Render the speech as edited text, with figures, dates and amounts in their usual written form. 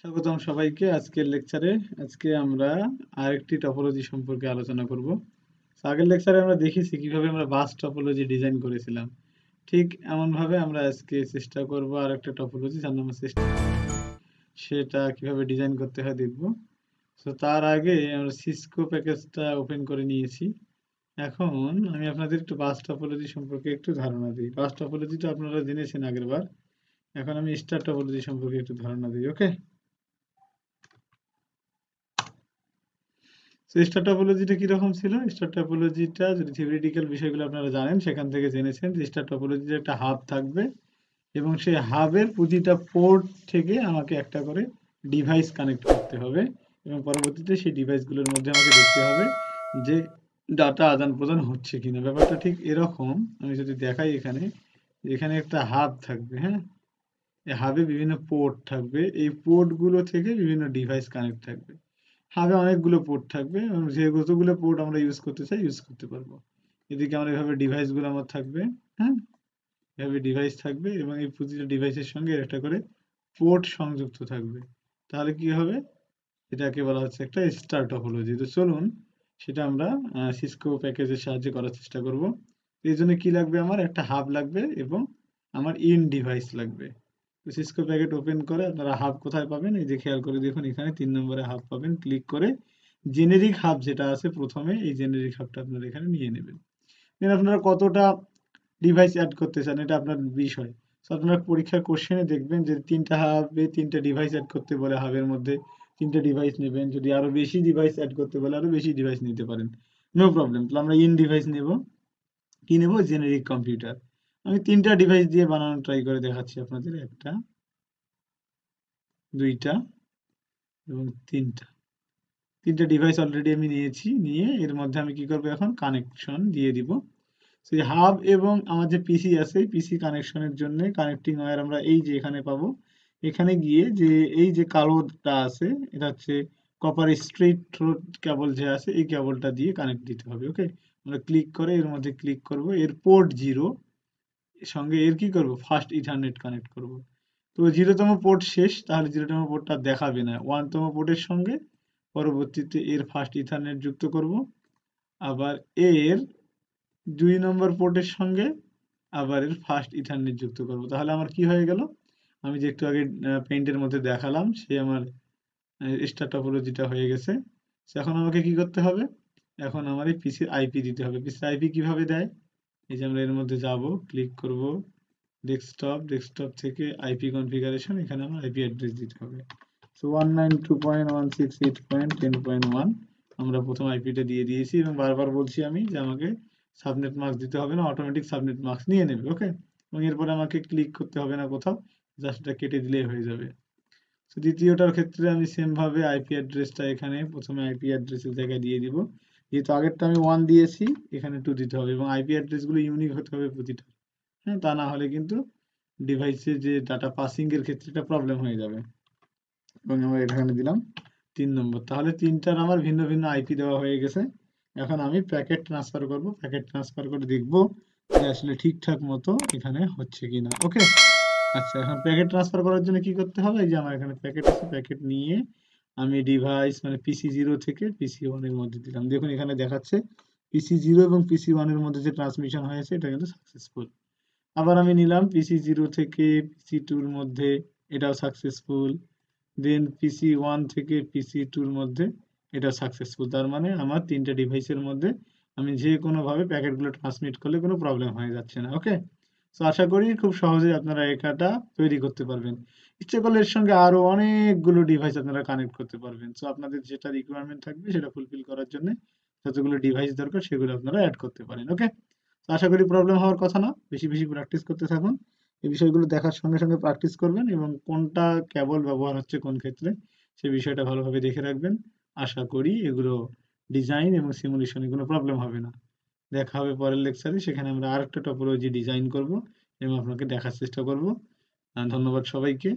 স্বাগতম সবাইকে আজকের লেকচারে। আজকে আমরা আরেকটি টপোলজি সম্পর্কে আলোচনা করব। আগের লেকচারে আমরা দেখেছি কিভাবে আমরা বাস টপোলজি ডিজাইন করেছিলাম। ঠিক এমনভাবে আমরা আজকে চেষ্টা করব আরেকটা টপোলজি যার নাম সিস্টেম, সেটা কিভাবে ডিজাইন করতে হয় দেখব। তো তার আগে আমরা সিসকো প্যাকেজটা ওপেন করে নিয়েছি। এখন আমি আপনাদের একটু বাস টপোলজি সম্পর্কে একটু ধারণা দিই। বাস টপোলজিটা আপনারা জেনেছেন আগের বার। এখন আমি স্টার টপোলজি সম্পর্কে একটু ধারণা দিই। ওকে, স্টার টপোলজিটা কিরকম ছিল? স্টার টপোলজিটা যদি থিওরিটিক্যাল বিষয়গুলো আপনারা জানেন সেখান থেকে জেনেছেন যে স্টার টপোলজির একটা হাব থাকবে এবং সেই হাবের প্রতিটা পোর্ট থেকে আমাকে একটা করে ডিভাইস কানেক্ট করতে হবে এবং পরবর্তীতে সেই ডিভাইসগুলোর মধ্যে আমাকে দেখতে হবে যে ডাটা আদান প্রদান হচ্ছে কিনা। ব্যাপারটা ঠিক এরকম। আমি যদি দেখাই এখানে, এখানে একটা হাব থাকবে। হ্যাঁ, এই হাবে বিভিন্ন পোর্ট থাকবে, এই পোর্টগুলো থেকে বিভিন্ন ডিভাইস কানেক্ট থাকবে। হাবে অনেকগুলো পোর্ট থাকবে এবং যে যতগুলো পোর্ট আমরা ইউজ করতে চাই ইউজ করতে পারবো। এদিকে আমরা এভাবে ডিভাইসগুলো আমার থাকবে। হ্যাঁ, এভাবে ডিভাইস থাকবে এবং এই প্রতিটা ডিভাইসের সঙ্গে একটা করে পোর্ট সংযুক্ত থাকবে। তাহলে কি হবে? এটাকে বলা হচ্ছে একটা স্টার টপোলজি। তো চলুন সেটা আমরা সিসকো প্যাকেজের সাহায্যে করার চেষ্টা করব। এই জন্য কি লাগবে? আমার একটা হাব লাগবে এবং আমার ইন ডিভাইস লাগবে। তো সিসকো প্যাকেট ওপেন করে আপনারা হাব কোথায় পাবেন? এই যে খেয়াল করে দেখুন, এখানে 3 নম্বরে হাব পাবেন। ক্লিক করে জেনেরিক হাব যেটা আছে প্রথমে, এই জেনেরিক হাবটা আপনারা এখানে নিয়ে নেবেন। দেন আপনারা কতটা ডিভাইস অ্যাড করতে চান এটা আপনার বিষয়। তো আপনারা পরীক্ষার কোশ্চেনে দেখবেন যে 3টা হাবে 3টা ডিভাইস অ্যাড করতে বলে হাবের মধ্যে 3টা ডিভাইস নেবেন। যদি আরো বেশি ডিভাইস অ্যাড করতে বলে আরো বেশি ডিভাইস নিতে পারেন, নো প্রবলেম। তাহলে আমরা ইন ডিভাইস নেব। কি নেব? Generic computer. আমি 3টা ডিভাইস দিয়ে বানানো ট্রাই করে দেখাচ্ছি আপনাদের। 1টা, 2টা এবং 3টা ডিভাইস অলরেডি আমি নিয়েছি। নিয়ে এর মধ্যে আমি কি করব? এখন কানেকশন দিয়ে দিব। সেই হাব এবং আমার যে পিসি আছে পিসি কানেকশনের জন্য কানেক্টিং ওয়্যার আমরা এই যে এখানে পাবো। এখানে গিয়ে যে এই যে কালোটা আছে এটা হচ্ছে কপার স্ট্রেট থ্রোট কেবল যে আছে এই কেবলটা দিয়ে কানেক্ট দিতে হবে। ওকে, আমরা ক্লিক করে এর মধ্যে ক্লিক করব। এর পোর্ট 0 সঙ্গে এর কি করব? ফাস্ট ইথারনেট কানেক্ট করব। তো 0তম পোর্ট শেষ, তাহলে 0তম পোর্টটা দেখাবে না। 1তম পোর্টের সঙ্গে পরবর্তীতে এর ফাস্ট ইথারনেট যুক্ত করব। আবার এর 2 নম্বর পোর্টের সঙ্গে আবার এর ফাস্ট ইথারনেট যুক্ত করব। তাহলে আমার কি হয়ে গেল? আমি যে একটু আগে পেইন্টের মধ্যে দেখালাম সে আমার স্টার টপোলজিটা হয়ে গেছে। এখন আমাকে কি করতে হবে? এখন আমার এই পিসির আইপি দিতে হবে। পিসির আইপি কিভাবে দেয়? এই যে আমরা এর মধ্যে যাব, ক্লিক করব, ডেস্কটপ থেকে আইপি কনফিগারেশন, এখানে আমার আইপি অ্যাড্রেস দিতে হবে। সো 192.168.10.1 আমরা প্রথম আইপিটা দিয়ে দিয়েছি এবং বারবার বলছি আমি যে আমাকে সাবনেট মাস্ক দিতে হবে না, অটোমেটিক সাবনেট মাস্ক নিয়ে নেবে। ওকে, এবং এরপরে আমাকে ক্লিক করতে হবে না কোথাও, জাস্ট এটা কেটে দিলেই হয়ে যাবে। তো দ্বিতীয়টার ক্ষেত্রে আমি সেম ভাবে আইপি অ্যাড্রেসটা এখানে প্রথমে আইপি অ্যাড্রেসের জায়গায় দিয়ে দিব। যেহেতু আগেরটা আমি 1 দিয়েছি, এখানে 2 দিতে হবে এবং আইপি অ্যাড্রেসগুলো ইউনিক হতে হবে প্রতিটা। হ্যাঁ, তা না হলে কিন্তু ডিভাইসে যে ডাটা পাসিং এর ক্ষেত্রে একটা প্রবলেম হয়ে যাবে। এবং আমরা এখানে দিলাম 3 নম্বর। তাহলে 3টার আমার ভিন্ন ভিন্ন আইপি দেওয়া হয়ে গেছে। এখন আমি প্যাকেট ট্রান্সফার করব। প্যাকেট ট্রান্সফার করে দেখব যে আসলে ঠিকঠাক মতো এখানে হচ্ছে কিনা। ওকে, আচ্ছা, এখন প্যাকেট ট্রান্সফার করার জন্য কি করতে হবে? এই যে আমার এখানে প্যাকেট আছে, প্যাকেট নিয়ে আমি ডিভাইস মানে পিসি 0 থেকে পিসি 1 এর মধ্যে দিলাম। দেখুন এখানে দেখাচ্ছে পিসি 0 এবং পিসি 1 এর মধ্যে যে ট্রান্সমিশন হয়েছে এটা কিন্তু সাকসেসফুল। আবার আমি নিলাম পিসি 0 থেকে পিসি 2 এর মধ্যে, এটাও সাকসেসফুল। দেন পিসি 1 থেকে পিসি 2 এর মধ্যে, এটা সাকসেসফুল। তার মানে আমার 3টা ডিভাইসের মধ্যে আমি যে কোনো ভাবে প্যাকেটগুলো ট্রান্সমিট করলে কোনো প্রবলেম হয়ে যাচ্ছে না। ওকে, তো আশা করি খুব সহজেই আপনারা এটা তৈরি করতে পারবেন। ইচ্ছে করলে এর সঙ্গে আরো অনেকগুলো ডিভাইস আপনারা কানেক্ট করতে পারবেন। সো আপনাদের যেটা রিকোয়ারমেন্ট থাকবে সেটা ফুলফিল করার জন্য যতগুলো ডিভাইস দরকার সেগুলো আপনারা অ্যাড করতে পারেন। ওকে, তো আশা করি প্রবলেম হওয়ার কথা না। বেশি বেশি প্র্যাকটিস করতে থাকুন। এই বিষয়গুলো দেখার সঙ্গে সঙ্গে প্র্যাকটিস করবেন এবং কোনটা কেবল ব্যবহার হচ্ছে কোন ক্ষেত্রে সে বিষয়টা ভালোভাবে দেখে রাখবেন। আশা করি এগুলো ডিজাইন এবং সিমুলেশনে কোনো প্রবলেম হবে না। দেখা হবে পরের লেকচারে, সেখানে আমরা আরেকটা টপোলজি ডিজাইন করব এবং আপনাকে দেখার চেষ্টা করব। ধন্যবাদ সবাইকে।